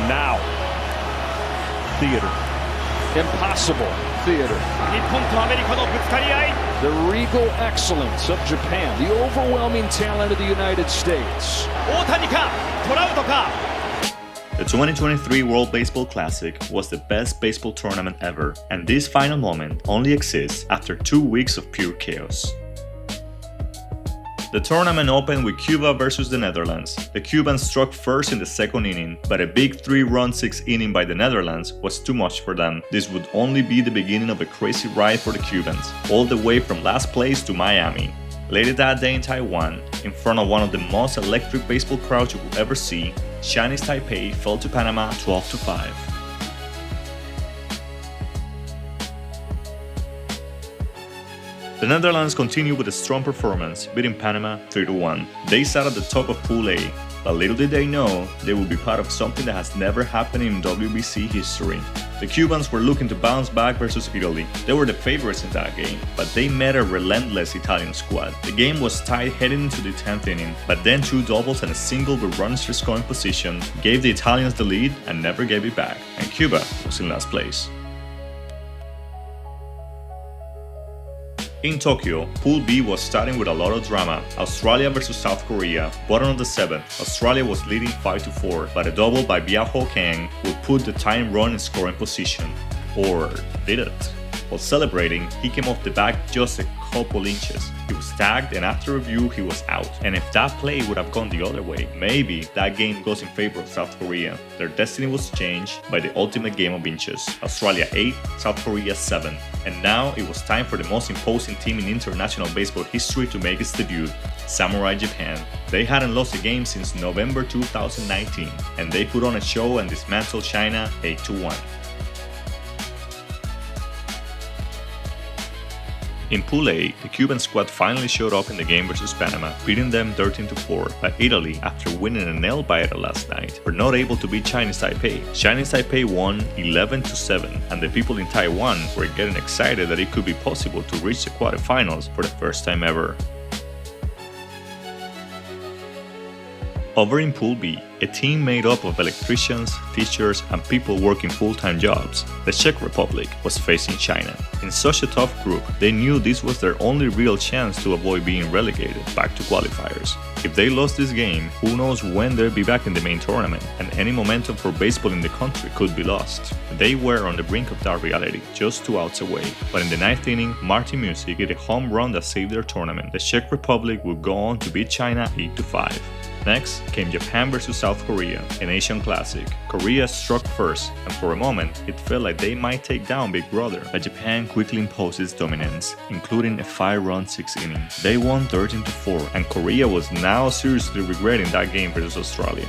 now. Theater. Impossible theater. 日本とアメリカのぶつかり合い The regal excellence of Japan. The overwhelming talent of the United States. 大谷かトラウトか The 2023 World Baseball Classic was the best baseball tournament ever, and this final moment only exists after 2 weeks of pure chaos. The tournament opened with Cuba versus the Netherlands. The Cubans struck first in the second inning, but a big 3-run 6th inning by the Netherlands was too much for them. This would only be the beginning of a crazy ride for the Cubans, all the way from last place to Miami. Later that day in Taiwan, in front of one of the most electric baseball crowds you will ever see, Chinese Taipei fell to Panama 12-5. The Netherlands continued with a strong performance, beating Panama 3-1. They sat at the top of Pool A, but little did they know they would be part of something that has never happened in WBC history. The Cubans were looking to bounce back versus Italy. They were the favorites in that game, but they met a relentless Italian squad. The game was tied heading into the 10th inning, but then 2 doubles and a single with runners in scoring position gave the Italians the lead and never gave it back, and Cuba was in last place. In Tokyo, Pool B was starting with a lot of drama. Australia versus South Korea. Bottom of the 7th, Australia was leading 5-4, but a double by Biao Kang would put the tying run in scoring position. Or did it? While celebrating, he came off the back just a couple inches. He was tagged, and after review, he was out. And if that play would have gone the other way, maybe that game goes in favor of South Korea. Their destiny was changed by the ultimate game of inches. Australia 8, South Korea 7. And now it was time for the most imposing team in international baseball history to make its debut, Samurai Japan. They hadn't lost a game since November 2019, and they put on a show and dismantled China 8-1. In Pool A, the Cuban squad finally showed up in the game versus Panama, beating them 13-4, but Italy, after winning a nail-biter last night, were not able to beat Chinese Taipei. Chinese Taipei won 11-7, and the people in Taiwan were getting excited that it could be possible to reach the quarterfinals for the first time ever. Over in Pool B, a team made up of electricians, teachers, and people working full-time jobs, the Czech Republic was facing China. In such a tough group, they knew this was their only real chance to avoid being relegated back to qualifiers. If they lost this game, who knows when they'll be back in the main tournament, and any momentum for baseball in the country could be lost. They were on the brink of that reality, just 2 outs away. But in the 9th inning, Martin Music hit a home run that saved their tournament. The Czech Republic would go on to beat China 8-5. Next came Japan versus South Korea, an Asian classic. Korea struck first, and for a moment, it felt like they might take down Big Brother, but Japan quickly imposed its dominance, including a 5-run 6th inning. They won 13-4, and Korea was now seriously regretting that game versus Australia.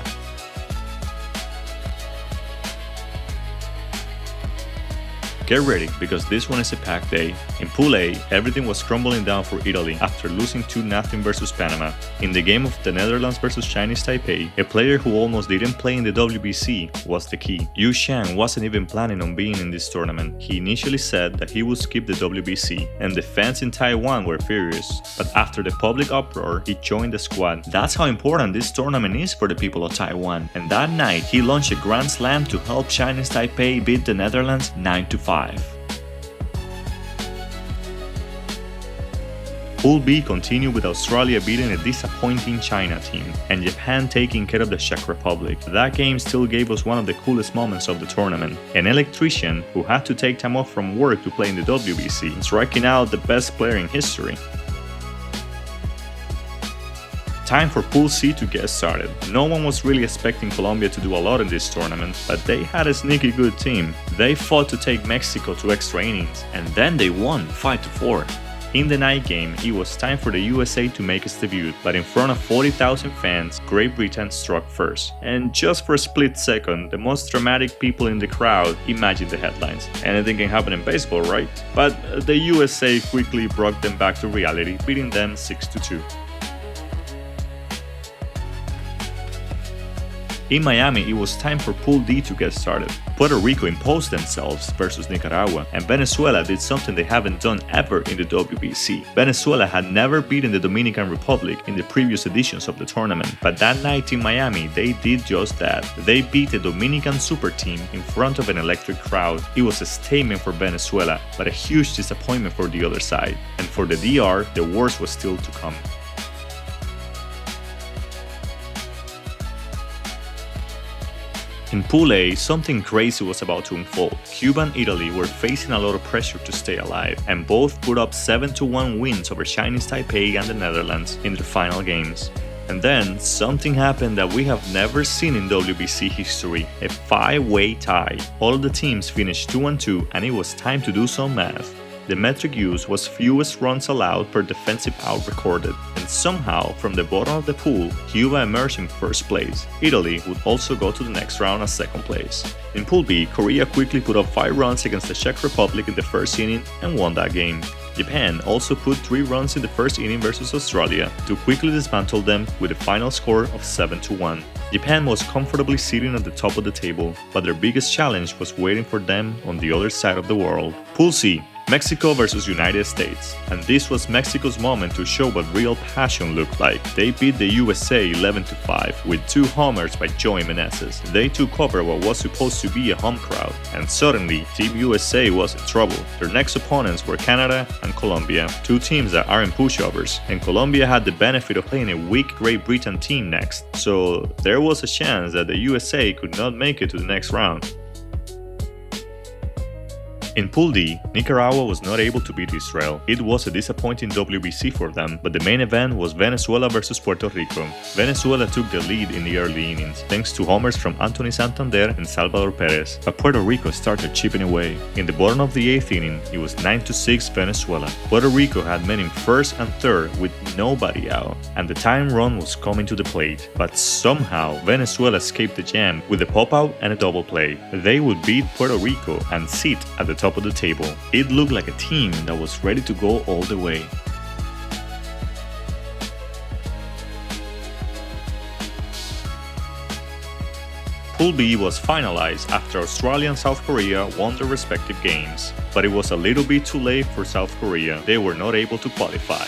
Get ready, because this one is a packed day. In Pool A, everything was crumbling down for Italy after losing 2-0 versus Panama. In the game of the Netherlands versus Chinese Taipei, a player who almost didn't play in the WBC was the key. Yu Xiang wasn't even planning on being in this tournament. He initially said that he would skip the WBC, and the fans in Taiwan were furious. But after the public uproar, he joined the squad. That's how important this tournament is for the people of Taiwan. And that night, he launched a grand slam to help Chinese Taipei beat the Netherlands 9-5. Pool B continued with Australia beating a disappointing China team, and Japan taking care of the Czech Republic. That game still gave us one of the coolest moments of the tournament. An electrician who had to take time off from work to play in the WBC, striking out the best player in history. Time for Pool C to get started. No one was really expecting Colombia to do a lot in this tournament, but they had a sneaky good team. They fought to take Mexico to extra innings, and then they won 5-4. In the night game, it was time for the USA to make its debut, but in front of 40,000 fans, Great Britain struck first. And just for a split second, the most dramatic people in the crowd imagined the headlines. Anything can happen in baseball, right? But the USA quickly brought them back to reality, beating them 6-2. In Miami, it was time for Pool D to get started. Puerto Rico imposed themselves versus Nicaragua, and Venezuela did something they haven't done ever in the WBC. Venezuela had never beaten the Dominican Republic in the previous editions of the tournament, but that night in Miami, they did just that. They beat the Dominican super team in front of an electric crowd. It was a statement for Venezuela, but a huge disappointment for the other side. And for the DR, the worst was still to come. In Pool A, something crazy was about to unfold. Cuba and Italy were facing a lot of pressure to stay alive, and both put up 7-1 wins over Chinese Taipei and the Netherlands in their final games. And then, something happened that we have never seen in WBC history, a 5-way tie. All of the teams finished 2-2, and it was time to do some math. The metric used was fewest runs allowed per defensive out recorded, and somehow, from the bottom of the pool, Cuba emerged in first place. Italy would also go to the next round as second place. In Pool B, Korea quickly put up 5 runs against the Czech Republic in the first inning and won that game. Japan also put 3 runs in the first inning versus Australia to quickly dismantle them with a final score of 7-1. Japan was comfortably sitting at the top of the table, but their biggest challenge was waiting for them on the other side of the world. Pool C, Mexico versus United States, and this was Mexico's moment to show what real passion looked like. They beat the USA 11-5 with 2 homers by Joey Meneses. They took over what was supposed to be a home crowd, and suddenly Team USA was in trouble. Their next opponents were Canada and Colombia, 2 teams that aren't pushovers, and Colombia had the benefit of playing a weak Great Britain team next, so there was a chance that the USA could not make it to the next round. In Pool D, Nicaragua was not able to beat Israel. It was a disappointing WBC for them, but the main event was Venezuela versus Puerto Rico. Venezuela took the lead in the early innings, thanks to homers from Anthony Santander and Salvador Perez, but Puerto Rico started chipping away. In the bottom of the 8th inning, it was 9-6 Venezuela. Puerto Rico had men in first and third with nobody out, and the tying run was coming to the plate, but somehow Venezuela escaped the jam with a pop-out and a double play. They would beat Puerto Rico and sit at the top of the table. It looked like a team that was ready to go all the way. Pool B was finalized after Australia and South Korea won their respective games, but it was a little bit too late for South Korea. They were not able to qualify.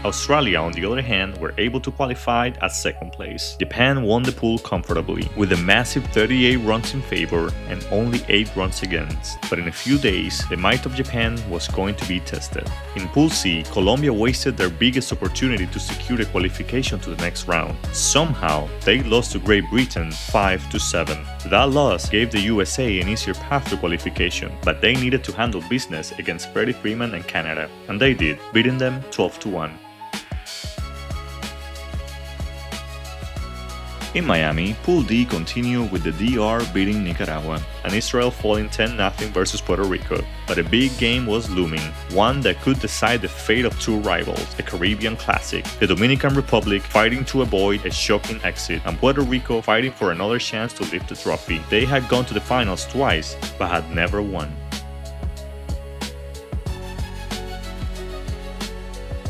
Australia, on the other hand, were able to qualify at second place. Japan won the pool comfortably, with a massive 38 runs in favor and only 8 runs against. But in a few days, the might of Japan was going to be tested. In Pool C, Colombia wasted their biggest opportunity to secure a qualification to the next round. Somehow, they lost to Great Britain 5-7. That loss gave the USA an easier path to qualification, but they needed to handle business against Freddie Freeman and Canada, and they did, beating them 12-1. In Miami, Pool D continued with the DR beating Nicaragua and Israel falling 10-0 versus Puerto Rico, but a big game was looming, one that could decide the fate of 2 rivals, a Caribbean classic, the Dominican Republic fighting to avoid a shocking exit, and Puerto Rico fighting for another chance to lift the trophy. They had gone to the finals twice, but had never won.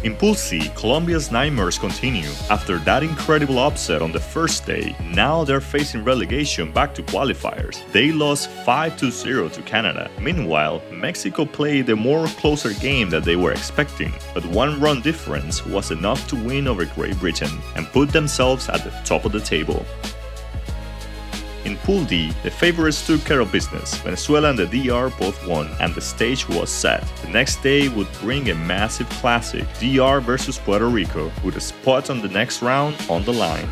In Pool C, Colombia's nightmares continue. After that incredible upset on the first day, now they're facing relegation back to qualifiers. They lost 5-0 to Canada. Meanwhile, Mexico played a more closer game than they were expecting, but 1 run difference was enough to win over Great Britain and put themselves at the top of the table. In Pool D, the favorites took care of business. Venezuela and the DR both won, and the stage was set. The next day would bring a massive classic, DR versus Puerto Rico, with a spot on the next round on the line.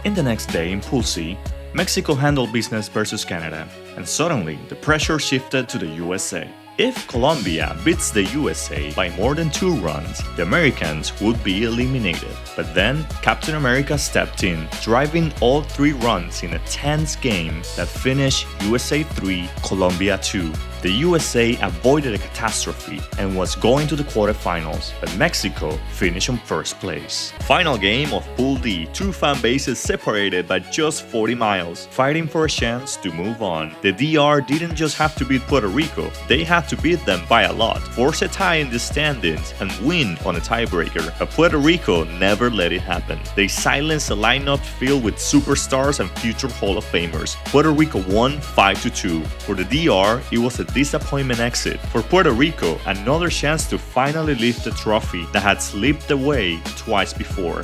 In the next day in Pool C, Mexico handled business versus Canada, and suddenly the pressure shifted to the USA. If Colombia beats the USA by more than 2 runs, the Americans would be eliminated. But then, Captain America stepped in, driving all 3 runs in a tense game that finished USA 3, Colombia 2. The the USA avoided a catastrophe and was going to the quarterfinals, but Mexico finished on first place. Final game of Pool D, two fan bases separated by just 40 miles, fighting for a chance to move on. The DR didn't just have to beat Puerto Rico, they had to beat them by a lot, force a tie in the standings, and win on a tiebreaker, but Puerto Rico never let it happen. They silenced a lineup filled with superstars and future Hall of Famers. Puerto Rico won 5-2. For the DR, it was a disappointment exit. For Puerto Rico, another chance to finally lift the trophy that had slipped away twice before.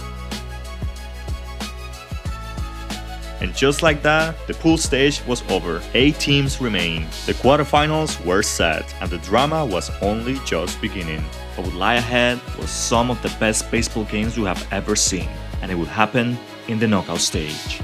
And just like that, the pool stage was over. 8 teams remained. The quarterfinals were set, and the drama was only just beginning. What would lie ahead was some of the best baseball games we have ever seen, and it would happen in the knockout stage.